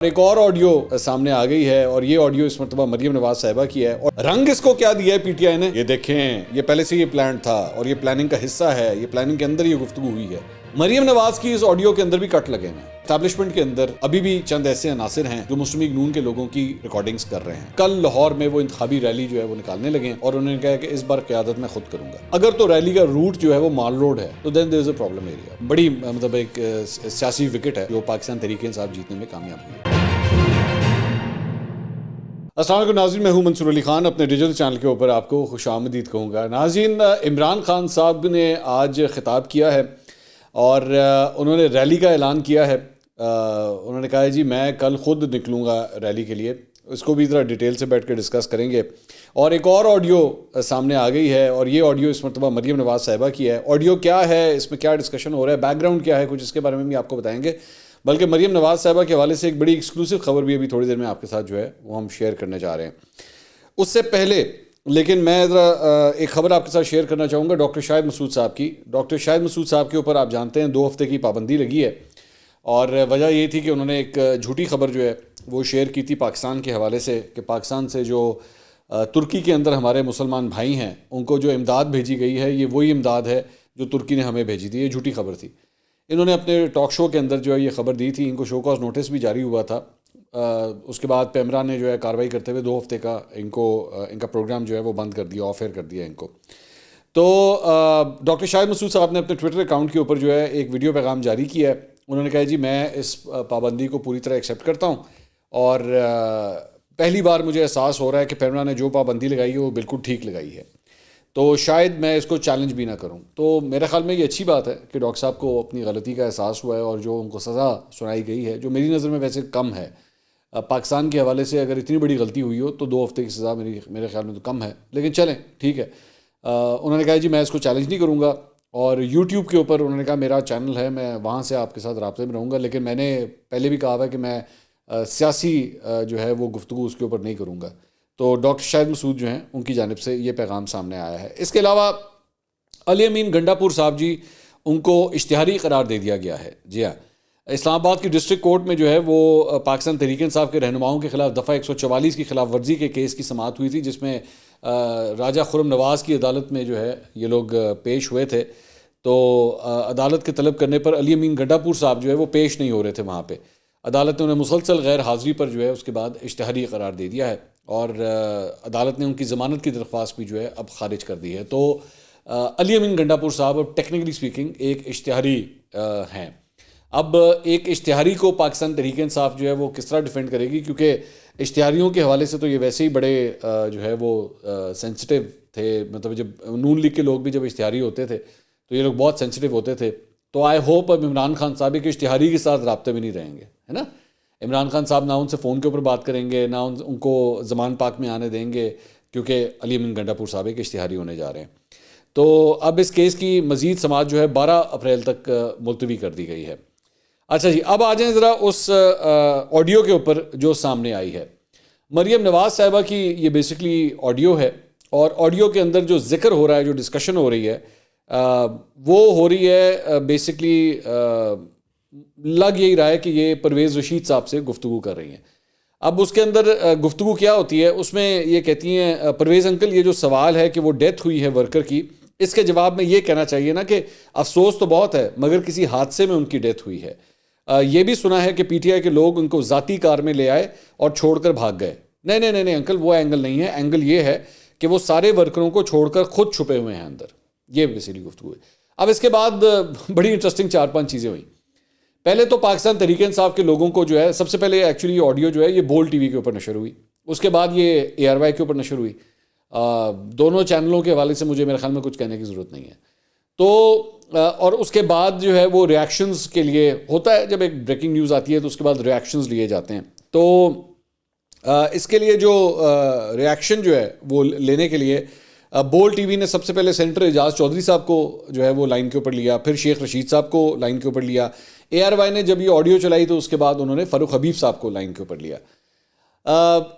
ایک اور آڈیو سامنے آ گئی ہے اور یہ آڈیو اس مرتبہ مریم نواز صاحبہ کی ہے اور رنگ اس کو کیا دیا ہے پی ٹی آئی نے. یہ دیکھیں، یہ پہلے سے یہ پلان تھا اور یہ پلاننگ کا حصہ ہے. یہ پلاننگ کے اندر یہ گفتگو ہوئی ہے. مریم نواز کی اس آڈیو کے اندر بھی کٹ لگے ہیں. اسٹیبلشمنٹ کے اندر ابھی بھی چند ایسے عناصر ہیں جو مسلم لیگ نون کے لوگوں کی ریکارڈنگز کر رہے ہیں. کل لاہور میں وہ انتخابی ریلی جو ہے وہ نکالنے لگے اور انہوں نے کہا کہ اس بار قیادت میں خود کروں گا. اگر تو ریلی کا روٹ جو ہے وہ مال روڈ ہے تو then there is a problem area. بڑی مطلب ایک سیاسی وکٹ ہے جو پاکستان تحریک انصاف جیتنے میں کامیاب ہوئی. السلام علیکم ناظرین، میں ہوں منصور علی خان. اپنے ڈیجیٹل چینل کے اوپر آپ کو خوش آمدید کہوں گا. ناظرین، عمران خان صاحب نے آج خطاب کیا ہے اور انہوں نے ریلی کا اعلان کیا ہے. انہوں نے کہا ہے جی میں کل خود نکلوں گا ریلی کے لیے. اس کو بھی ذرا ڈیٹیل سے بیٹھ کے ڈسکس کریں گے. اور ایک اور آڈیو سامنے آ گئی ہے اور یہ آڈیو اس مرتبہ مریم نواز صاحبہ کی ہے. آڈیو کیا ہے، اس میں کیا ڈسکشن ہو رہا ہے، بیک گراؤنڈ کیا ہے، کچھ اس کے بارے میں بھی آپ کو بتائیں گے. بلکہ مریم نواز صاحبہ کے حوالے سے ایک بڑی ایکسکلوسیو خبر بھی ابھی تھوڑی دیر میں آپ کے ساتھ جو ہے وہ ہم شیئر کرنے جا رہے ہیں. اس سے پہلے لیکن میں ذرا ایک خبر آپ کے ساتھ شیئر کرنا چاہوں گا ڈاکٹر شاہد مسعود صاحب کی. ڈاکٹر شاہد مسعود صاحب کے اوپر آپ جانتے ہیں 2 ہفتے کی پابندی لگی ہے اور وجہ یہ تھی کہ انہوں نے ایک جھوٹی خبر جو ہے وہ شیئر کی تھی پاکستان کے حوالے سے کہ پاکستان سے جو ترکی کے اندر ہمارے مسلمان بھائی ہیں ان کو جو امداد بھیجی گئی ہے یہ وہی امداد ہے جو ترکی نے ہمیں بھیجی تھی. یہ جھوٹی خبر تھی. انہوں نے اپنے ٹاک شو کے اندر جو ہے یہ خبر دی تھی. ان کو شو کاز نوٹس بھی جاری ہوا تھا. اس کے بعد پیمرا نے جو ہے کارروائی کرتے ہوئے 2 ہفتے کا ان کا پروگرام جو ہے وہ بند کر دیا، آف ایئر کر دیا ان کو. تو ڈاکٹر شاہد مسعود صاحب نے اپنے ٹویٹر اکاؤنٹ کے اوپر جو ہے ایک ویڈیو پیغام جاری کیا ہے. انہوں نے کہا جی میں اس پابندی کو پوری طرح ایکسیپٹ کرتا ہوں اور پہلی بار مجھے احساس ہو رہا ہے کہ پیمرا نے جو پابندی لگائی ہے وہ بالکل ٹھیک لگائی ہے، تو شاید میں اس کو چیلنج بھی نہ کروں. تو میرے خیال میں یہ اچھی بات ہے کہ ڈاکٹر صاحب کو اپنی غلطی کا احساس ہوا ہے اور جو ان کو سزا سنائی گئی ہے جو میری نظر میں ویسے کم ہے. پاکستان کے حوالے سے اگر اتنی بڑی غلطی ہوئی ہو تو 2 ہفتے کی سزا میرے خیال میں تو کم ہے، لیکن چلیں ٹھیک ہے. انہوں نے کہا جی میں اس کو چیلنج نہیں کروں گا اور یوٹیوب کے اوپر انہوں نے کہا میرا چینل ہے، میں وہاں سے آپ کے ساتھ رابطے میں رہوں گا، لیکن میں نے پہلے بھی کہا تھا کہ میں سیاسی جو ہے وہ گفتگو اس کے اوپر نہیں کروں گا. تو ڈاکٹر شاہد مسعود جو ہیں ان کی جانب سے یہ پیغام سامنے آیا ہے. اس کے علاوہ علی امین گنڈا پور صاحب جی ان کو اشتہاری قرار دے دیا گیا ہے. جی ہاں، اسلام آباد کی ڈسٹرکٹ کورٹ میں جو ہے وہ پاکستان تحریک انصاف کے رہنماؤں کے خلاف دفعہ 144 کی خلاف ورزی کے کیس کی سماعت ہوئی تھی، جس میں راجہ خرم نواز کی عدالت میں جو ہے یہ لوگ پیش ہوئے تھے. تو عدالت کے طلب کرنے پر علی امین گنڈا پور صاحب جو ہے وہ پیش نہیں ہو رہے تھے وہاں پہ. عدالت نے انہیں مسلسل غیر حاضری پر جو ہے اس کے بعد اشتہاری قرار دے دیا ہے اور عدالت نے ان کی ضمانت کی درخواست بھی جو ہے اب خارج کر دی ہے. تو علی امین گنڈا پور صاحب اب ٹیکنیکلی سپیکنگ ایک اشتہاری ہیں. اب ایک اشتہاری کو پاکستان تحریک انصاف جو ہے وہ کس طرح ڈیفینڈ کرے گی، کیونکہ اشتہاریوں کے حوالے سے تو یہ ویسے ہی بڑے جو ہے وہ سینسٹیو تھے. مطلب جب نون لیگ کے لوگ بھی جب اشتہاری ہوتے تھے تو یہ لوگ بہت سینسٹیو ہوتے تھے. تو آئی ہوپ اب عمران خان صاحب کے اشتہاری کے ساتھ رابطے میں نہیں رہیں گے، ہے نا. عمران خان صاحب نہ ان سے فون کے اوپر بات کریں گے، نہ ان کو زمان پاک میں آنے دیں گے، کیونکہ علی امین گنڈا پور صاحب کے اشتہاری ہونے جا رہے ہیں. تو اب اس کیس کی مزید سماعت جو ہے 12 اپریل تک ملتوی کر دی گئی ہے. اچھا جی، اب آ جائیں ذرا اس آڈیو کے اوپر جو سامنے آئی ہے. مریم نواز صاحبہ کی یہ بیسکلی آڈیو ہے اور آڈیو کے اندر جو ذکر ہو رہا ہے، جو ڈسکشن ہو رہی ہے وہ ہو رہی ہے بیسکلی لگ یہی رہا ہے کہ یہ پرویز رشید صاحب سے گفتگو کر رہی ہیں. اب اس کے اندر گفتگو کیا ہوتی ہے، اس میں یہ کہتی ہیں پرویز انکل یہ جو سوال ہے کہ وہ ڈیتھ ہوئی ہے ورکر کی، اس کے جواب میں یہ کہنا چاہیے نا کہ افسوس تو بہت ہے مگر کسی حادثے میں ان کی ڈیتھ ہوئی ہے. یہ بھی سنا ہے کہ پی ٹی آئی کے لوگ ان کو ذاتی کار میں لے آئے اور چھوڑ کر بھاگ گئے. نہیں انکل، وہ اینگل نہیں ہے. اینگل یہ ہے کہ وہ سارے ورکروں کو چھوڑ کر خود چھپے ہوئے ہیں اندر. یہ بیسیکلی گفتگو ہے. اب اس کے بعد بڑی انٹرسٹنگ 4-5 چیزیں ہوئیں. پہلے تو پاکستان تحریک انصاف کے لوگوں کو جو ہے سب سے پہلے ایکچولی یہ آڈیو جو ہے یہ بول ٹی وی کے اوپر نشر ہوئی، اس کے بعد یہ اے آر وائی کے اوپر نشر ہوئی. دونوں چینلوں کے حوالے سے مجھے میرے خیال میں کچھ کہنے کی ضرورت نہیں ہے. تو اور اس کے بعد جو ہے وہ ریاکشنز کے لیے ہوتا ہے، جب ایک بریکنگ نیوز آتی ہے تو اس کے بعد ریاکشنز لیے جاتے ہیں. تو اس کے لیے جو ریاکشن جو ہے وہ لینے کے لیے بول ٹی وی نے سب سے پہلے سینیٹر اعجاز چودھری صاحب کو جو ہے وہ لائن کے اوپر لیا، پھر شیخ رشید صاحب کو لائن کے اوپر لیا. اے آر وائی نے جب یہ آڈیو چلائی تو اس کے بعد انہوں نے فاروق حبیب صاحب کو لائن کے اوپر لیا.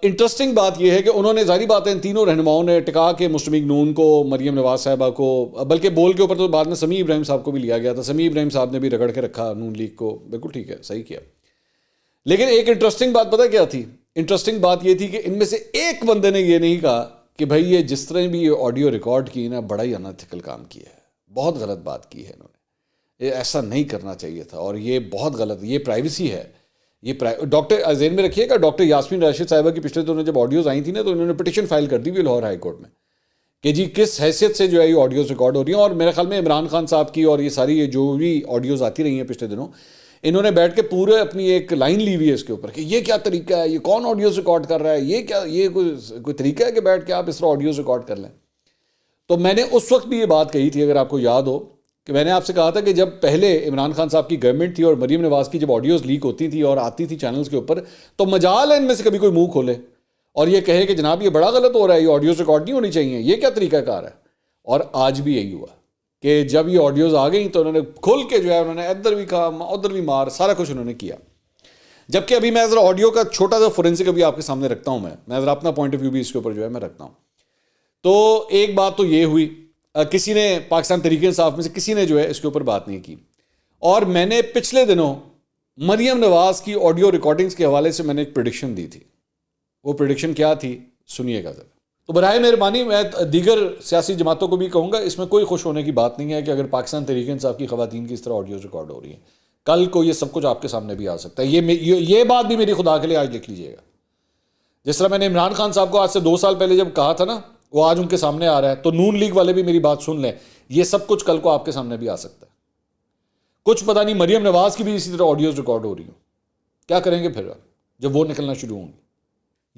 انٹرسٹنگ بات یہ ہے کہ انہوں نے ظاہری بات ہے ان تینوں رہنماؤں نے ٹکا کے مسلم لیگ نون کو، مریم نواز صاحبہ کو، بلکہ بول کے اوپر تو بعد میں سمیع ابراہیم صاحب کو بھی لیا گیا تھا. سمیع ابراہیم صاحب نے بھی رگڑ کے رکھا نون لیگ کو. بالکل ٹھیک ہے، صحیح کیا. لیکن ایک انٹرسٹنگ بات پتہ کیا تھی؟ انٹرسٹنگ بات یہ تھی کہ ان میں سے ایک بندے نے یہ نہیں کہا کہ بھائی یہ جس طرح بھی یہ آڈیو ریکارڈ کی نا بڑا ہی انیتھیکل کام کیا ہے، بہت غلط بات کی ہے انہوں نے، یہ ایسا نہیں کرنا چاہیے تھا اور یہ بہت غلط، یہ پرائیویسی ہے، یہ ڈاکٹر ذہن میں رکھیے گا، ڈاکٹر یاسمین راشد صاحبہ کی پچھلے دنوں جب آڈیوز آئی تھیں نا تو انہوں نے پٹیشن فائل کر دی ہوئی لاہور ہائی کورٹ میں کہ جی کس حیثیت سے جو ہے یہ آڈیوز ریکارڈ ہو رہی ہیں، اور میرے خیال میں عمران خان صاحب کی اور یہ ساری یہ جو بھی آڈیوز آتی رہی ہیں پچھلے دنوں، انہوں نے بیٹھ کے پورے اپنی ایک لائن لی ہوئی ہے اس کے اوپر کہ یہ کیا طریقہ ہے، یہ کون آڈیوز ریکارڈ کر رہا ہے، یہ کیا، یہ کوئی طریقہ ہے کہ بیٹھ کے آپ اس طرح آڈیوز ریکارڈ کر لیں۔ تو میں نے اس وقت بھی یہ بات کہی تھی، اگر آپ کو یاد ہو، کہ میں نے آپ سے کہا تھا کہ جب پہلے عمران خان صاحب کی گورنمنٹ تھی اور مریم نواز کی جب آڈیوز لیک ہوتی تھیں اور آتی تھی چینلز کے اوپر، تو مجال ہے ان میں سے کبھی کوئی منہ کھولے اور یہ کہے کہ جناب یہ بڑا غلط ہو رہا ہے، یہ آڈیوز ریکارڈ نہیں ہونی چاہیے، یہ کیا طریقہ کار ہے۔ اور آج بھی یہی ہوا کہ جب یہ آڈیوز آ گئیں تو انہوں نے کھل کے جو ہے انہوں نے ادھر بھی کہا ادھر بھی مار، سارا کچھ انہوں نے کیا۔ جبکہ ابھی میں ذرا آڈیو کا چھوٹا سا فورینسک ابھی آپ کے سامنے رکھتا ہوں، میں ذرا اپنا پوائنٹ آف ویو بھی اس کے اوپر جو ہے میں رکھتا ہوں۔ تو ایک بات تو یہ ہوئی، کسی نے پاکستان تحریک انصاف میں سے کسی نے جو ہے اس کے اوپر بات نہیں کی، اور میں نے پچھلے دنوں مریم نواز کی آڈیو ریکارڈنگز کے حوالے سے میں نے ایک پریڈکشن دی تھی۔ وہ پریڈکشن کیا تھی سنیے گا ذرا۔ تو برائے مہربانی میں دیگر سیاسی جماعتوں کو بھی کہوں گا، اس میں کوئی خوش ہونے کی بات نہیں ہے کہ اگر پاکستان تحریک انصاف کی خواتین کی اس طرح آڈیوز ریکارڈ ہو رہی ہیں، کل کو یہ سب کچھ آپ کے سامنے بھی آ سکتا ہے۔ یہ بات بھی میری خدا کے لیے آج لکھ لیجیے گا، جس طرح میں نے عمران خان صاحب کو آج سے 2 سال پہلے جب کہا تھا نا، وہ آج ان کے سامنے آ رہا ہے، تو نون لیگ والے بھی میری بات سن لیں، یہ سب کچھ کل کو آپ کے سامنے بھی آ سکتا ہے۔ کچھ پتہ نہیں مریم نواز کی بھی اسی طرح آڈیوز ریکارڈ ہو رہی ہوں، کیا کریں گے پھر جب وہ نکلنا شروع ہوں گی۔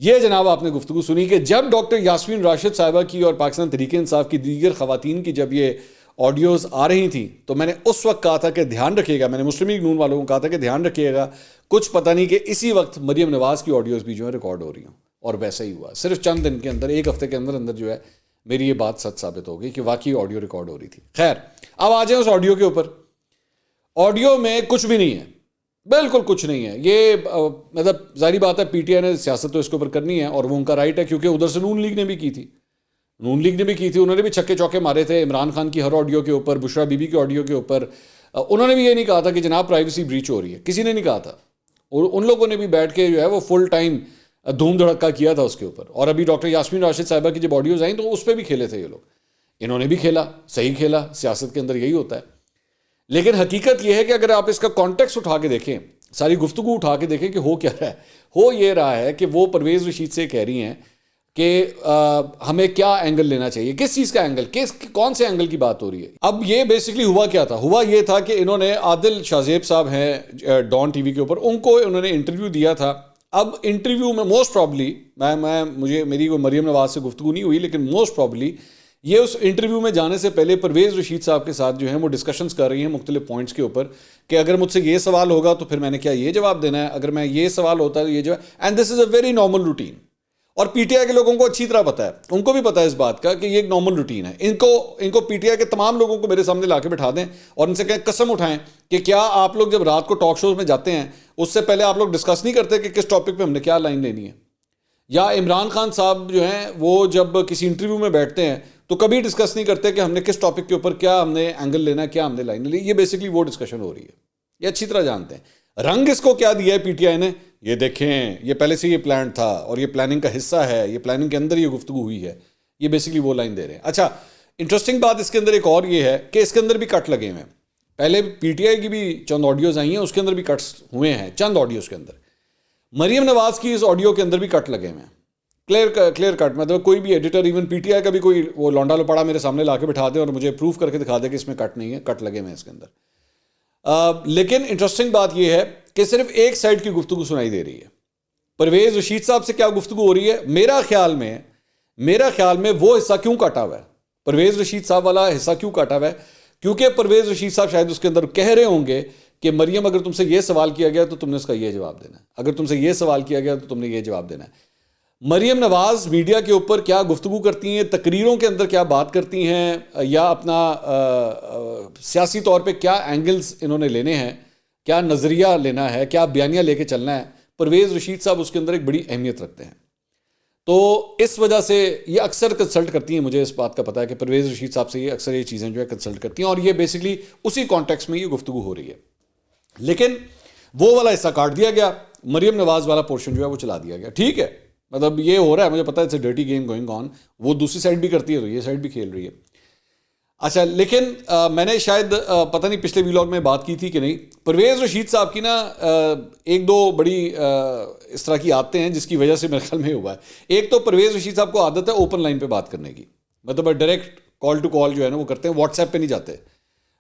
یہ جناب آپ نے گفتگو سنی کہ جب ڈاکٹر یاسمین راشد صاحبہ کی اور پاکستان تحریک انصاف کی دیگر خواتین کی جب یہ آڈیوز آ رہی تھیں تو میں نے اس وقت کہا تھا کہ دھیان رکھیے گا، میں نے مسلم لیگ نون والوں کو کہا تھا کہ دھیان رکھیے گا، کچھ پتہ نہیں کہ اسی وقت مریم نواز کی آڈیوز بھی جو ہے ریکارڈ ہو رہی ہوں، اور ویسا ہی ہوا۔ صرف چند دن کے اندر، ایک ہفتے کے اندر جو ہے میری یہ بات سچ ثابت ہو گئی کہ واقعی آڈیو ریکارڈ ہو رہی تھی۔ خیر، اب آ جائیں اس آڈیو کے اوپر۔ آڈیو میں کچھ بھی نہیں ہے، بالکل کچھ نہیں ہے۔ یہ مطلب ظاہری بات ہے، پی ٹی آئی نے سیاست تو اس کے اوپر کرنی ہے اور وہ ان کا رائٹ ہے، کیونکہ ادھر سے نون لیگ نے بھی کی تھی، انہوں نے بھی چھکے چوکے مارے تھے عمران خان کی ہر آڈیو کے اوپر، بشرا بی بی کی آڈیو کے اوپر۔ انہوں نے بھی یہ نہیں کہا تھا کہ جناب پرائیویسی بریچ ہو رہی ہے، کسی نے نہیں کہا تھا، اور ان لوگوں نے بھی بیٹھ کے جو ہے وہ فل ٹائم دھوم دھڑکا کیا تھا اس کے اوپر۔ اور ابھی ڈاکٹر یاسمین راشد صاحبہ کی جب آڈیوز آئیں تو اس پہ بھی کھیلے تھے یہ لوگ، انہوں نے بھی کھیلا، صحیح کھیلا، سیاست کے اندر یہی ہوتا ہے۔ لیکن حقیقت یہ ہے کہ اگر آپ اس کا کانٹیکس اٹھا کے دیکھیں، ساری گفتگو اٹھا کے دیکھیں کہ ہو کیا رہا ہے، ہو یہ رہا ہے کہ وہ پرویز رشید سے کہہ رہی ہیں کہ ہمیں کیا اینگل لینا چاہیے، کس چیز کا اینگل، کون سے اینگل کی بات ہو رہی ہے۔ اب یہ بیسکلی ہوا کیا تھا، ہوا یہ تھا کہ انہوں نے عادل شاہزیب صاحب ہیں ڈان ٹی وی کے اوپر، ان کو انہوں نے انٹرویو دیا تھا۔ اب انٹرویو میں موسٹ پرابلی میری کوئی مریم نواز سے گفتگو نہیں ہوئی، لیکن موسٹ پرابلی یہ اس انٹرویو میں جانے سے پہلے پرویز رشید صاحب کے ساتھ جو ہیں وہ ڈسکشنز کر رہی ہیں مختلف پوائنٹس کے اوپر کہ اگر مجھ سے یہ سوال ہوگا تو پھر میں نے کیا یہ جواب دینا ہے، اگر میں یہ سوال ہوتا ہے تو یہ جواب، and this is a very normal routine. اور پی ٹی آئی کے لوگوں کو اچھی طرح پتہ ہے، ان کو بھی پتہ ہے اس بات کا کہ یہ ایک نارمل روٹین ہے۔ ان کو پی ٹی آئی کے تمام لوگوں کو میرے سامنے لا کے بٹھا دیں اور ان سے کہیں، قسم اٹھائیں کہ کیا آپ لوگ جب رات کو ٹاک شوز میں جاتے ہیں اس سے پہلے آپ لوگ ڈسکس نہیں کرتے کہ کس ٹاپک پہ ہم نے کیا لائن لینی ہے؟ یا عمران خان صاحب جو ہیں وہ جب کسی انٹرویو میں بیٹھتے ہیں تو کبھی ڈسکس نہیں کرتے کہ ہم نے کس ٹاپک کے اوپر کیا ہم نے اینگل لینا ہے، کیا ہم نے لائن لینی ہے۔ یہ بیسکلی وہ ڈسکشن ہو رہی ہے، یہ اچھی طرح جانتے ہیں۔ رنگ اس کو کیا دیا ہے پی ٹی آئی نے، یہ دیکھیں یہ پہلے سے یہ پلان تھا اور یہ پلاننگ کا حصہ ہے، یہ پلاننگ کے اندر یہ گفتگو ہوئی ہے، یہ بیسکلی وہ لائن دے رہے ہیں۔ اچھا، انٹرسٹنگ بات اس کے اندر ایک اور یہ ہے کہ اس کے اندر بھی کٹ لگے ہوئے ہیں۔ پہلے پی ٹی آئی کی بھی چند آڈیوز آئی ہیں، اس کے اندر بھی کٹس ہوئے ہیں، چند آڈیوز کے اندر۔ مریم نواز کی اس آڈیو کے اندر بھی کٹ لگے ہوئے ہیں، کلیئر کٹ، مطلب کوئی بھی editor, even P T I کا بھی کوئی وہ لونڈا لپاڑا میرے سامنے لا کے بٹھا دے اور مجھے پروف کر کے دکھا دے کہ اس میں کٹ نہیں ہے، کٹ لگے ہوئے ہیں اس کے اندر۔ لیکن انٹرسٹنگ بات یہ ہے کہ صرف ایک سائڈ کی گفتگو سنائی دے رہی ہے۔ پرویز رشید صاحب سے کیا گفتگو ہو رہی ہے، میرا خیال میں وہ حصہ کیوں کاٹا ہوا ہے، پرویز رشید صاحب والا حصہ کیوں کاٹا ہوا ہے، کیونکہ پرویز رشید صاحب شاید اس کے اندر کہہ رہے ہوں گے کہ مریم اگر تم سے یہ سوال کیا گیا تو تم نے اس کا یہ جواب دینا ہے، اگر تم سے یہ سوال کیا گیا تو تم نے یہ جواب دینا ہے۔ مریم نواز میڈیا کے اوپر کیا گفتگو کرتی ہیں، تقریروں کے اندر کیا بات کرتی ہیں، یا اپنا سیاسی طور پہ کیا اینگلز انہوں نے لینے ہیں، کیا نظریہ لینا ہے، کیا بیانیہ لے کے چلنا ہے، پرویز رشید صاحب اس کے اندر ایک بڑی اہمیت رکھتے ہیں۔ تو اس وجہ سے یہ اکثر کنسلٹ کرتی ہیں، مجھے اس بات کا پتہ ہے کہ پرویز رشید صاحب سے یہ اکثر یہ چیزیں جو ہے کنسلٹ کرتی ہیں، اور یہ بیسکلی اسی کانٹیکس میں یہ گفتگو ہو رہی ہے۔ لیکن وہ والا حصہ کاٹ دیا گیا، مریم نواز والا پورشن جو ہے وہ چلا دیا گیا. ٹھیک ہے, مطلب یہ ہو رہا ہے, مجھے پتا ہے it's a dirty game going on, وہ دوسری سائڈ بھی کرتی ہے تو یہ سائڈ بھی کھیل رہی ہے. اچھا, لیکن میں نے شاید پتہ نہیں پچھلے ویلاگ میں بات کی تھی کہ نہیں, پرویز رشید صاحب کی نا ایک دو بڑی اس طرح کی عادتیں ہیں جس کی وجہ سے میرے خیال میں ہوا ہے. ایک تو پرویز رشید صاحب کو عادت ہے اوپن لائن پہ بات کرنے کی, مطلب ڈائریکٹ کال ٹو کال جو ہے نا وہ کرتے ہیں, واٹس ایپ پہ نہیں جاتے,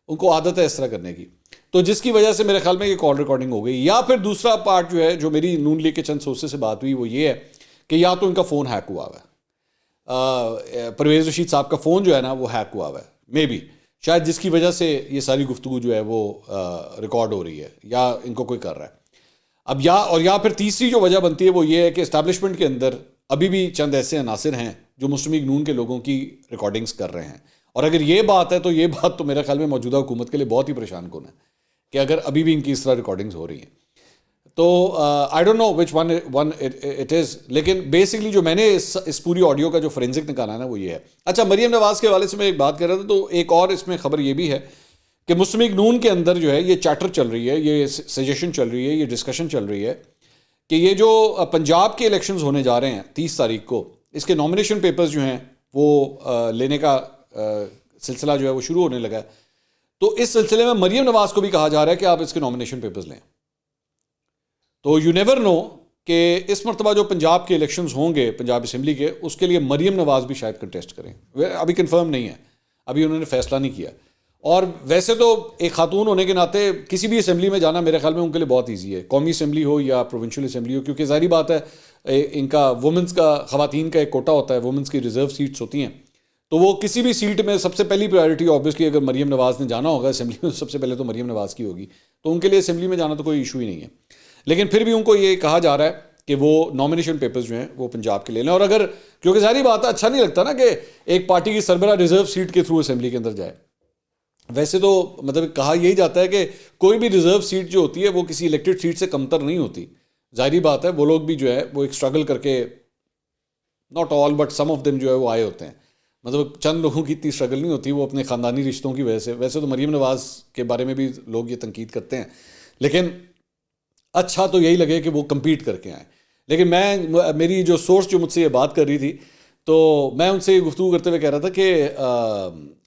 ان کو عادت ہے اس طرح کرنے کی, تو جس کی وجہ سے میرے خیال میں یہ کال ریکارڈنگ ہو گئی. یا پھر دوسرا پارٹ جو ہے, جو میری نون لیگ کے چند سورسز سے بات ہوئی, وہ یہ ہے کہ یا تو ان کا فون ہیک ہوا ہوا ہے, پرویز رشید صاحب کا فون جو ہے نا وہ ہیک ہوا ہوا ہے, مے بی شاید جس کی وجہ سے یہ ساری گفتگو جو ہے وہ ریکارڈ ہو رہی ہے, یا ان کو کوئی کر رہا ہے. اب یا پھر تیسری جو وجہ بنتی ہے وہ یہ ہے کہ اسٹیبلشمنٹ کے اندر ابھی بھی چند ایسے عناصر ہیں جو مسلم لیگ نون کے لوگوں کی ریکارڈنگز کر رہے ہیں. اور اگر یہ بات ہے تو یہ بات تو میرے خیال میں موجودہ حکومت کے لیے بہت ہی پریشان کن ہے کہ اگر ابھی بھی ان کی اس طرح ریکارڈنگز ہو رہی ہیں. تو I don't know which one it is, لیکن بیسکلی جو میں نے اس پوری آڈیو کا جو فورینزک نکالا ہے نا وہ یہ ہے. اچھا, مریم نواز کے حوالے سے میں ایک بات کر رہا تھا, تو ایک اور اس میں خبر یہ بھی ہے کہ مسلم لیگ نون کے اندر جو ہے یہ چیٹر چل رہی ہے, یہ سجیشن چل رہی ہے, یہ ڈسکشن چل رہی ہے کہ یہ جو پنجاب کے الیکشنز ہونے جا رہے ہیں 30 تاریخ کو, اس کے نامینیشن پیپرز جو ہیں وہ لینے کا سلسلہ جو ہے وہ شروع ہونے لگا ہے. تو اس سلسلے میں مریم نواز کو بھی کہا جا رہا ہے کہ آپ اس کے نامینیشن پیپرز لیں. تو یو نیور نو کہ اس مرتبہ جو پنجاب کے الیکشنز ہوں گے پنجاب اسمبلی کے, اس کے لیے مریم نواز بھی شاید کنٹیسٹ کریں. ابھی کنفرم نہیں ہے, ابھی انہوں نے فیصلہ نہیں کیا. اور ویسے تو ایک خاتون ہونے کے ناطے کسی بھی اسمبلی میں جانا میرے خیال میں ان کے لیے بہت ایزی ہے, قومی اسمبلی ہو یا پروونشل اسمبلی ہو, کیونکہ ظاہری بات ہے ان کا وومنس کا, خواتین کا ایک کوٹا ہوتا ہے, وومنس کی ریزرو سیٹس ہوتی ہیں, تو وہ کسی بھی سیٹ میں سب سے پہلی پرائرٹی آبویسلی اگر مریم نواز نے جانا ہوگا اسمبلی میں, سب سے پہلے تو مریم نواز کی ہوگی, تو ان کے لیے اسمبلی میں جانا تو کوئی ایشو ہی نہیں ہے. لیکن پھر بھی ان کو یہ کہا جا رہا ہے کہ وہ نامینیشن پیپرز جو ہیں وہ پنجاب کے لے لیں. اور اگر, کیونکہ ظاہری بات ہے اچھا نہیں لگتا نا کہ ایک پارٹی کی سربراہ ریزرو سیٹ کے تھرو اسمبلی کے اندر جائے. ویسے تو مطلب کہا یہی جاتا ہے کہ کوئی بھی ریزرو سیٹ جو ہوتی ہے وہ کسی الیکٹڈ سیٹ سے کمتر نہیں ہوتی. ظاہری بات ہے وہ لوگ بھی جو ہے وہ ایک اسٹرگل کر کے, not all but some of them جو ہے وہ آئے ہوتے ہیں, مطلب چند لوگوں کی اتنی اسٹرگل نہیں ہوتی, وہ اپنے خاندانی رشتوں کی وجہ سے. ویسے تو مریم نواز کے بارے میں بھی لوگ یہ تنقید کرتے ہیں, لیکن اچھا تو یہی لگے کہ وہ کمپیٹ کر کے آئیں. لیکن میری جو سورس جو مجھ سے یہ بات کر رہی تھی, تو میں ان سے گفتگو کرتے ہوئے کہہ رہا تھا کہ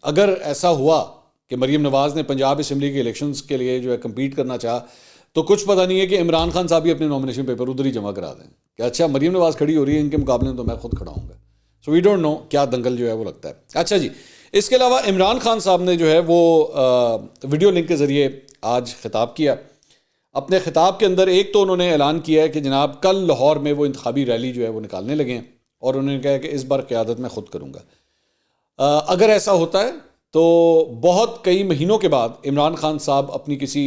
اگر ایسا ہوا کہ مریم نواز نے پنجاب اسمبلی کے الیکشنز کے لیے جو ہے کمپیٹ کرنا چاہا, تو کچھ پتہ نہیں ہے کہ عمران خان صاحب بھی اپنے نامینیشن پیپر ادھر ہی جمع کرا دیں کہ اچھا مریم نواز کھڑی ہو رہی ہے ان کے مقابلے میں تو میں خود کھڑا ہوں گا. سو وی ڈونٹ نو کیا دنگل جو ہے وہ لگتا ہے. اچھا جی, اس کے علاوہ عمران خان صاحب نے جو ہے وہ ویڈیو لنک کے ذریعے آج خطاب کیا. اپنے خطاب کے اندر ایک تو انہوں نے اعلان کیا ہے کہ جناب کل لاہور میں وہ انتخابی ریلی جو ہے وہ نکالنے لگے ہیں, اور انہوں نے کہا کہ اس بار قیادت میں خود کروں گا. اگر ایسا ہوتا ہے تو بہت کئی مہینوں کے بعد عمران خان صاحب اپنی کسی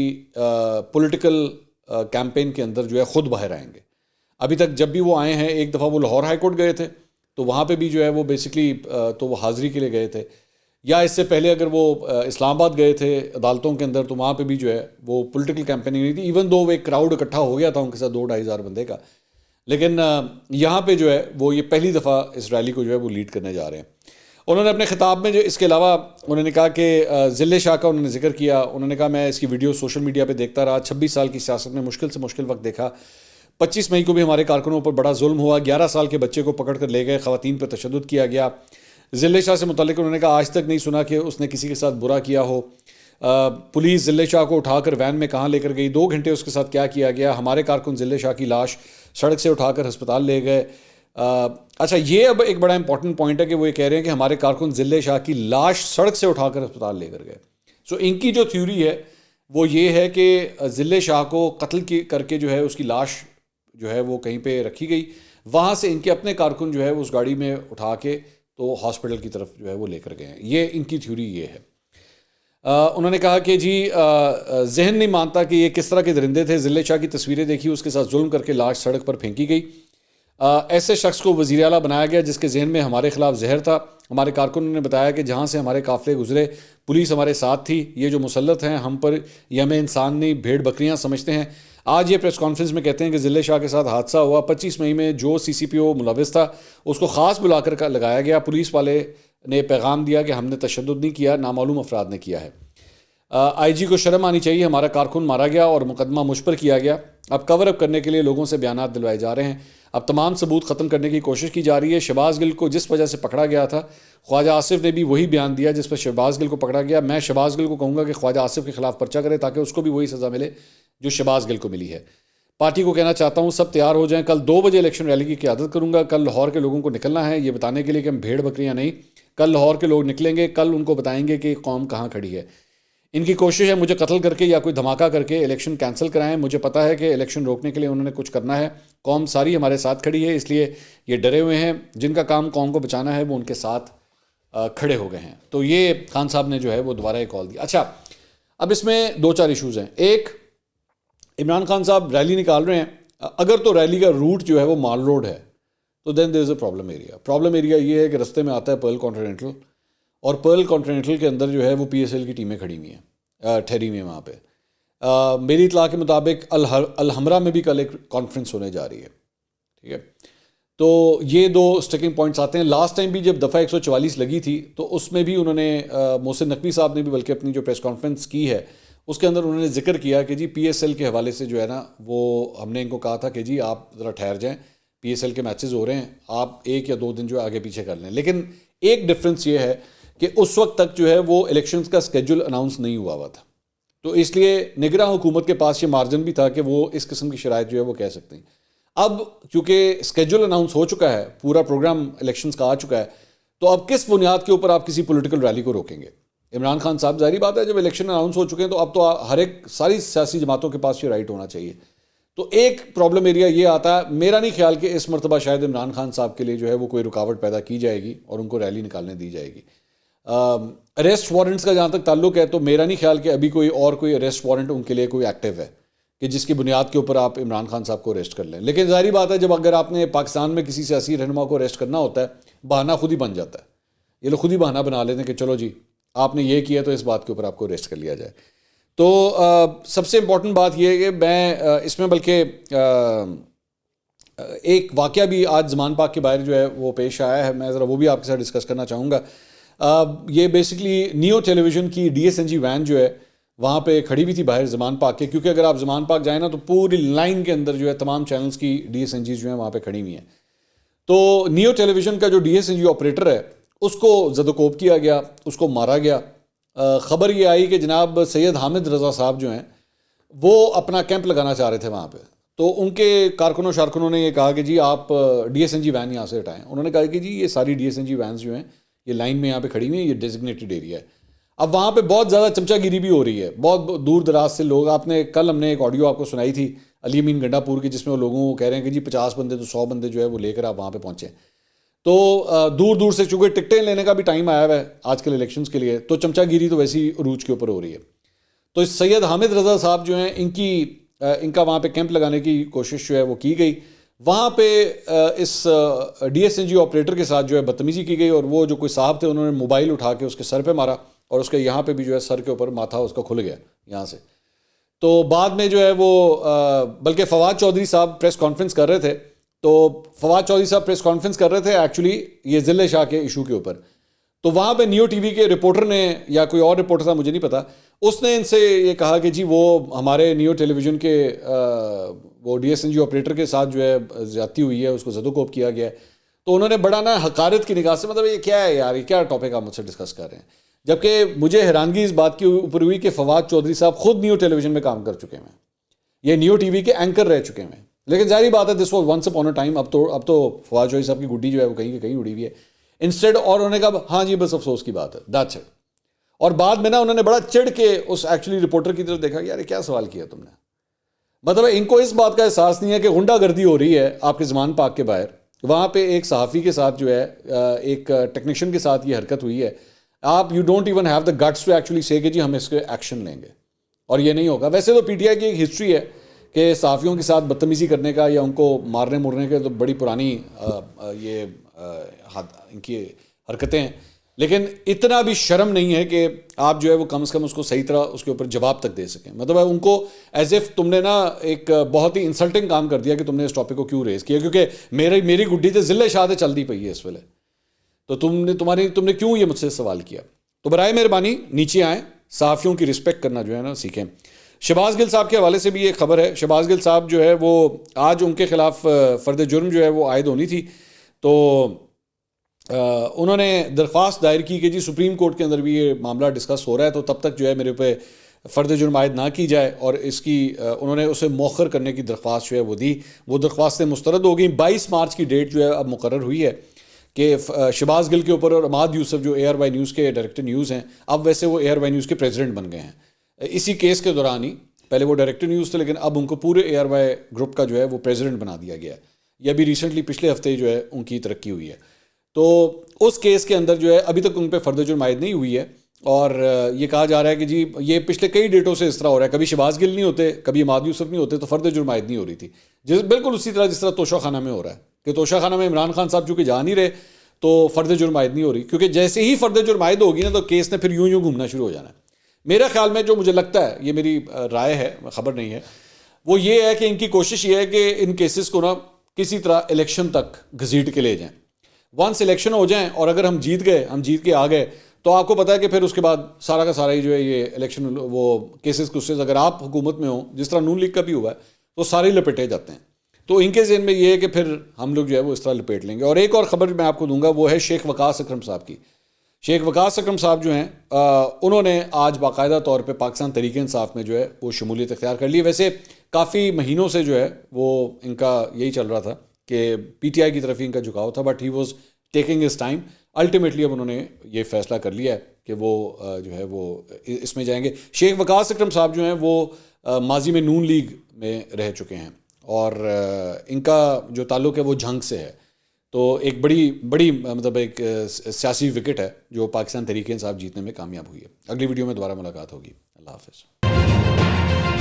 پولیٹیکل کیمپین کے اندر جو ہے خود باہر آئیں گے. ابھی تک جب بھی وہ آئے ہیں, ایک دفعہ وہ لاہور ہائی کورٹ گئے تھے تو وہاں پہ بھی جو ہے وہ بیسکلی تو وہ حاضری کے لیے گئے تھے, یا اس سے پہلے اگر وہ اسلام آباد گئے تھے عدالتوں کے اندر تو وہاں پہ بھی جو ہے وہ پولیٹیکل کیمپیننگ نہیں تھی. ایون دو وہ ایک کراؤڈ اکٹھا ہو گیا تھا ان کے ساتھ 2-2.5 ہزار بندے کا, لیکن یہاں پہ جو ہے وہ یہ پہلی دفعہ اس ریلی کو جو ہے وہ لیڈ کرنے جا رہے ہیں. انہوں نے اپنے خطاب میں جو اس کے علاوہ انہوں نے کہا کہ ضلع شاہ کا انہوں نے ذکر کیا. انہوں نے کہا میں اس کی ویڈیو سوشل میڈیا پہ دیکھتا رہا, 26 سال کی سیاست میں مشکل سے مشکل وقت دیکھا. 25 مئی کو بھی ہمارے کارکنوں پر بڑا ظلم ہوا, 11 سال کے بچے کو پکڑ کر لے گئے, خواتین پر تشدد کیا گیا. ضلع شاہ سے متعلق انہوں نے کہا آج تک نہیں سنا کہ اس نے کسی کے ساتھ برا کیا ہو. پولیس ضلع شاہ کو اٹھا کر وین میں کہاں لے کر گئی, 2 گھنٹے اس کے ساتھ کیا کیا گیا. ہمارے کارکن ضلع شاہ کی لاش سڑک سے اٹھا کر ہسپتال لے گئے. اچھا, یہ اب ایک بڑا امپورٹنٹ پوائنٹ ہے کہ وہ یہ کہہ رہے ہیں کہ ہمارے کارکن ضلع شاہ کی لاش سڑک سے اٹھا کر ہسپتال لے کر گئے. سو ان کی جو تھیوری ہے وہ یہ ہے کہ ضلع شاہ کو قتل کر کے جو ہے اس کی لاش جو ہے وہ کہیں پہ رکھی گئی, وہاں سے ان کے اپنے کارکن جو ہے اس گاڑی میں اٹھا کے تو ہاسپٹل کی طرف جو ہے وہ لے کر گئے ہیں. یہ ان کی تھیوری یہ ہے. انہوں نے کہا کہ جی ذہن نہیں مانتا کہ یہ کس طرح کے درندے تھے. ضلع شاہ کی تصویریں دیکھی, اس کے ساتھ ظلم کر کے لاش سڑک پر پھینکی گئی. ایسے شخص کو وزیر اعلیٰ بنایا گیا جس کے ذہن میں ہمارے خلاف زہر تھا. ہمارے کارکنوں نے بتایا کہ جہاں سے ہمارے قافلے گزرے پولیس ہمارے ساتھ تھی. یہ جو مسلط ہیں ہم پر, یہ ہمیں انسان نہیں بھیڑ بکریاں سمجھتے ہیں. آج یہ پریس کانفرنس میں کہتے ہیں کہ ضلع شاہ کے ساتھ حادثہ ہوا. 25 مئی میں جو CCPO ملوث تھا اس کو خاص بلا کر لگایا گیا. پولیس والے نے پیغام دیا کہ ہم نے تشدد نہیں کیا, نامعلوم افراد نے کیا ہے. آئی جی کو شرم آنی چاہیے، ہمارا کارکن مارا گیا اور مقدمہ مجھ پر کیا گیا. اب کور اپ کرنے کے لیے لوگوں سے بیانات دلوائے جا رہے ہیں. اب تمام ثبوت ختم کرنے کی کوشش کی جا رہی ہے. شہباز گل کو جس وجہ سے پکڑا گیا تھا، خواجہ آصف نے بھی وہی بیان دیا جس پر شہباز گل کو پکڑا گیا. میں شہباز گل کو کہوں گا کہ خواجہ آصف کے خلاف پرچہ کرے تاکہ اس کو بھی وہی سزا ملے جو شہباز گل کو ملی ہے. پارٹی کو کہنا چاہتا ہوں سب تیار ہو جائیں، کل 2 بجے الیکشن ریلی کی قیادت کروں گا. کل لاہور کے لوگوں کو نکلنا ہے یہ بتانے کے لیے کہ ہم بھیڑ بکریاں نہیں. کل لاہور کے لوگ نکلیں گے، کل ان کو بتائیں گے کہ قوم کہاں کھڑی ہے. ان کی کوشش ہے مجھے قتل کر کے یا کوئی دھماکہ کر کے الیکشن کینسل کرائیں. مجھے پتہ ہے کہ الیکشن روکنے کے لیے انہوں نے کچھ کرنا ہے. قوم ساری ہمارے ساتھ کھڑی ہے، اس لیے یہ ڈرے ہوئے ہیں. جن کا کام قوم کو بچانا ہے وہ ان کے ساتھ کھڑے ہو گئے ہیں. تو یہ خان صاحب نے جو ہے وہ دوبارہ ایک کال دیا. اچھا، اب اس میں 2-4 ایشوز ہیں. ایک، عمران خان صاحب ریلی نکال رہے ہیں. اگر تو ریلی کا روٹ جو ہے وہ مال روڈ ہے تو then there is a problem area. Problem area یہ ہے کہ رستے میں آتا ہے پرل کانٹیننٹل، اور پرل کانٹیننٹل کے اندر جو ہے وہ پی ایس ایل کی ٹیمیں کھڑی ہوئی ہیں، ٹھہری ہوئی ہیں وہاں پہ. میری اطلاع کے مطابق الحمرہ میں بھی کل ایک کانفرنس ہونے جا رہی ہے. ٹھیک ہے، تو یہ 2 اسٹیکنگ پوائنٹس آتے ہیں. لاسٹ ٹائم بھی جب دفعہ 144 لگی تھی تو اس میں بھی انہوں نے محسن نقوی صاحب نے بھی بلکہ اپنی جو پریس کانفرنس کی ہے اس کے اندر انہوں نے ذکر کیا کہ جی پی ایس ایل کے حوالے سے جو ہے نا وہ ہم نے ان کو کہا تھا کہ جی آپ ذرا ٹھہر جائیں، پی ایس ایل کے میچز ہو رہے ہیں، آپ 1 یا 2 دن جو ہے آگے پیچھے کر لیں. لیکن ایک ڈفرینس یہ ہے کہ اس وقت تک جو ہے وہ الیکشنز کا اسکیجول اناؤنس نہیں ہوا تھا، تو اس لیے نگراں حکومت کے پاس یہ مارجن بھی تھا کہ وہ اس قسم کی شرائط جو ہے وہ کہہ سکتے ہیں. اب چونکہ اسکیجول اناؤنس ہو چکا ہے، پورا پروگرام الیکشنز کا آ چکا ہے، تو اب کس بنیاد کے اوپر آپ کسی پولیٹیکل ریلی کو روکیں گے؟ عمران خان صاحب ظاہری بات ہے جب الیکشن اناؤنس ہو چکے ہیں تو اب تو ہر ایک ساری سیاسی جماعتوں کے پاس یہ رائٹ ہونا چاہیے. تو ایک پرابلم ایریا یہ آتا ہے. میرا نہیں خیال کہ اس مرتبہ شاید عمران خان صاحب کے لیے جو ہے وہ کوئی رکاوٹ پیدا کی جائے گی اور ان کو ریلی نکالنے دی جائے گی. اریسٹ وارنٹس کا جہاں تک تعلق ہے تو میرا نہیں خیال کہ ابھی کوئی اریسٹ وارنٹ ان کے لیے کوئی ایکٹیو ہے کہ جس کی بنیاد کے اوپر آپ عمران خان صاحب کو اریسٹ کر لیں. لیکن ظاہری بات ہے جب اگر آپ نے پاکستان میں کسی سیاسی رہنما کو اریسٹ کرنا ہوتا ہے، بہانہ خود ہی بن جاتا ہے. یہ لوگ خود ہی بہانہ بنا لیتے ہیں کہ چلو جی آپ نے یہ کیا تو اس بات کے اوپر آپ کو اریسٹ کر لیا جائے. تو سب سے امپورٹنٹ بات یہ ہے کہ میں اس میں بلکہ ایک واقعہ بھی آج زمان پاک کے باہر جو ہے وہ پیش آیا ہے، میں ذرا وہ بھی آپ کے ساتھ ڈسکس کرنا چاہوں گا. یہ basically new television D S S N G وین جو ہے وہاں پہ کھڑی ہوئی تھی باہر زمان پاک کے، کیونکہ اگر آپ زمان پاک جائیں نا تو پوری لائن کے اندر جو ہے تمام چینلز کی ڈی ایس این جیز جو ہیں وہاں پہ کھڑی ہوئی ہیں. تو نیو ٹیلی ویژن کا جو D S N G operator ہے اس کو زد و کوب کیا گیا، اس کو مارا گیا. خبر یہ آئی کہ جناب سید حامد رضا صاحب جو ہیں وہ اپنا کیمپ لگانا چاہ رہے تھے وہاں پہ. تو ان کے کارکنوں شارکنوں نے یہ کہا کہ جی آپ D S N G van یہاں سے ہٹائیں. انہوں نے کہا کہ جی یہ ساری D S N G vans جو ہیں یہ لائن میں یہاں پہ کھڑی ہوئی ہیں، یہ ڈیزگنیٹڈ ایریا ہے. اب وہاں پہ بہت زیادہ چمچا گیری بھی ہو رہی ہے، بہت دور دراز سے لوگ. آپ نے کل ہم نے ایک آڈیو آپ کو سنائی تھی علی امین گنڈا پور کی جس میں وہ لوگوں کو کہہ رہے ہیں کہ جی 50 بندے تو 100 بندے جو ہے وہ لے کر آپ وہاں پہ پہنچے. تو دور دور سے چونکہ ٹکٹیں لینے کا بھی ٹائم آیا ہوا ہے آج کل الیکشنز کے لیے، تو چمچا گیری تو ویسی عروج کے اوپر ہو رہی ہے. تو سید حامد رضا صاحب جو ہیں ان کا وہاں پہ کیمپ لگانے کی کوشش جو ہے وہ کی گئی. وہاں پہ اس D S N G operator کے ساتھ جو ہے بدتمیزی کی گئی، اور وہ جو کوئی صاحب تھے انہوں نے موبائل اٹھا کے اس کے سر پہ مارا، اور اس کے یہاں پہ بھی جو ہے سر کے اوپر ماتھا اس کا کھل گیا یہاں سے. تو بعد میں جو ہے وہ بلکہ فواد چودھری صاحب پریس کانفرنس کر رہے تھے، تو فواد چودھری صاحب پریس کانفرنس کر رہے تھے ایکچولی یہ ضلع شاہ کے ایشو کے اوپر. تو وہاں پہ نیو ٹی وی کے رپورٹر نے یا کوئی اور رپورٹر تھا مجھے نہیں پتا، اس نے ان سے یہ کہا کہ جی وہ ہمارے نیو ٹیلی ویژن کے وہ D S N G operator کے ساتھ جو ہے زیادتی ہوئی ہے، اس کو زد و کوب کیا گیا ہے. تو انہوں نے بڑا نا حقارت کی نگاہ سے، مطلب یہ کیا ہے یار، یہ کیا ٹاپک آپ مجھ سے ڈسکس کر رہے ہیں. جبکہ مجھے حیرانگی اس بات کے اوپر ہوئی کہ فواد چودھری صاحب خود نیو ٹیلی ویژن میں کام کر چکے ہیں، یہ نیو ٹی وی کے اینکر رہ چکے ہیں. لیکن ظاہری بات ہے this was once upon a time. اب تو فواد چودھری صاحب کی گڈی جو ہے وہ کہیں کہ کہیں اڑی ہوئی ہے انسٹیڈ. اور انہوں نے کہا ہاں جی بس افسوس کی بات ہے، دیٹس اٹ. اور بعد میں نا انہوں نے بڑا چڑھ کے اس ایکچولی رپورٹر کی طرف دیکھا کہ یار کیا سوال کیا تم نے. مطلب ان کو اس بات کا احساس نہیں ہے کہ غنڈہ گردی ہو رہی ہے آپ کے زمان پاک کے باہر. وہاں پہ ایک صحافی کے ساتھ جو ہے ایک ٹیکنیشین کے ساتھ یہ حرکت ہوئی ہے. آپ you don't even have the guts to actually say کہ جی ہم اس کے ایکشن لیں گے، اور یہ نہیں ہوگا. ویسے تو پی ٹی آئی کی ایک ہسٹری ہے کہ صحافیوں کے ساتھ بدتمیزی کرنے کا یا ان کو مارنے مرنے کے، تو بڑی پرانی یہ ان کی حرکتیں ہیں. لیکن اتنا بھی شرم نہیں ہے کہ آپ جو ہے وہ کم از کم اس کو صحیح طرح اس کے اوپر جواب تک دے سکیں. مطلب ان کو ایز ایف تم نے نا ایک بہت ہی انسلٹنگ کام کر دیا کہ تم نے اس ٹاپک کو کیوں ریز کیا، کیونکہ میری گڈی تو ضلع شاہ چلتی پئی ہے اس ویلے. تو تم نے کیوں یہ مجھ سے سوال کیا. تو برائے مہربانی نیچے آئیں، صحافیوں کی رسپیکٹ کرنا جو ہے نا سیکھیں. شہباز گل صاحب کے حوالے سے بھی ایک خبر ہے. شہباز گل صاحب جو ہے وہ آج ان کے خلاف فرد جرم جو ہے وہ عائد ہونی تھی, تو انہوں نے درخواست دائر کی کہ جی سپریم کورٹ کے اندر بھی یہ معاملہ ڈسکس ہو رہا ہے, تو تب تک جو ہے میرے پہ فرد جرم عائد نہ کی جائے, اور اس کی انہوں نے اسے مؤخر کرنے کی درخواست جو ہے وہ دی. وہ درخواستیں مسترد ہو گئیں. 22 مارچ کی ڈیٹ جو ہے اب مقرر ہوئی ہے کہ شہباز گل کے اوپر, اور عماد یوسف جو ARY نیوز کے ڈائریکٹر نیوز ہیں, اب ویسے وہ ARY نیوز کے پریزیڈنٹ بن گئے ہیں اسی کیس کے دوران ہی. پہلے وہ ڈائریکٹر نیوز تھے, لیکن اب ان کو پورے ARY گروپ کا جو ہے وہ پریزیڈنٹ بنا دیا گیا ہے. یہ ابھی ریسنٹلی پچھلے ہفتے جو ہے ان کی ترقی ہوئی ہے. تو اس کیس کے اندر جو ہے ابھی تک ان پہ فرد جرم عائد نہیں ہوئی ہے, اور یہ کہا جا رہا ہے کہ جی یہ پچھلے کئی ڈیٹوں سے اس طرح ہو رہا ہے, کبھی شہباز گل نہیں ہوتے, کبھی عماد یوسف نہیں ہوتے, تو فرد جرم عائد نہیں ہو رہی تھی. بالکل اسی طرح جس طرح توشہ خانہ میں ہو رہا ہے کہ توشہ خانہ میں عمران خان صاحب چونکہ جا نہیں رہے تو فرد جرم عائد نہیں ہو رہی, کیونکہ جیسے ہی فرد جرم عائد ہوگی نا تو کیس نے پھر یوں گھومنا شروع ہو جانا ہے. میرا خیال میں جو مجھے لگتا ہے, یہ میری رائے ہے, خبر نہیں ہے, وہ یہ ہے کہ ان کی کوشش یہ ہے کہ ان کیسز کو نا کسی طرح الیکشن تک گھسیٹ کے لے جائیں. ونس الیکشن ہو جائیں اور اگر ہم جیت کے آ گئے تو آپ کو پتہ ہے کہ پھر اس کے بعد سارا کا سارا ہی جو ہے یہ الیکشن وہ کیسز کسز اگر آپ حکومت میں ہوں, جس طرح نون لیگ کا بھی ہوا ہے, تو سارے لپیٹے جاتے ہیں. تو ان کے ذہن میں یہ ہے کہ پھر ہم لوگ جو ہے وہ اس طرح لپیٹ لیں گے. اور ایک اور خبر میں آپ کو دوں گا, وہ ہے شیخ وقاص اکرم صاحب کی. شیخ وقاص اکرم صاحب جو ہیں انہوں نے آج باقاعدہ طور پہ پاکستان تحریک انصاف میں جو ہے وہ شمولیت اختیار کر لی. ویسے کافی مہینوں سے جو ہے وہ ان کا یہی چل رہا تھا کہ PTI کی طرف ہی ان کا جھکاؤ تھا, but he was taking his time. Ultimately اب انہوں نے یہ فیصلہ کر لیا ہے کہ وہ جو ہے وہ اس میں جائیں گے. شیخ وقاص اکرم صاحب جو ہیں وہ ماضی میں نون لیگ میں رہ چکے ہیں, اور ان کا جو تعلق ہے وہ جھنگ سے ہے. تو ایک بڑی مطلب ایک سیاسی وکٹ ہے جو پاکستان تحریک انصاف جیتنے میں کامیاب ہوئی ہے. اگلی ویڈیو میں دوبارہ ملاقات ہوگی. اللہ حافظ.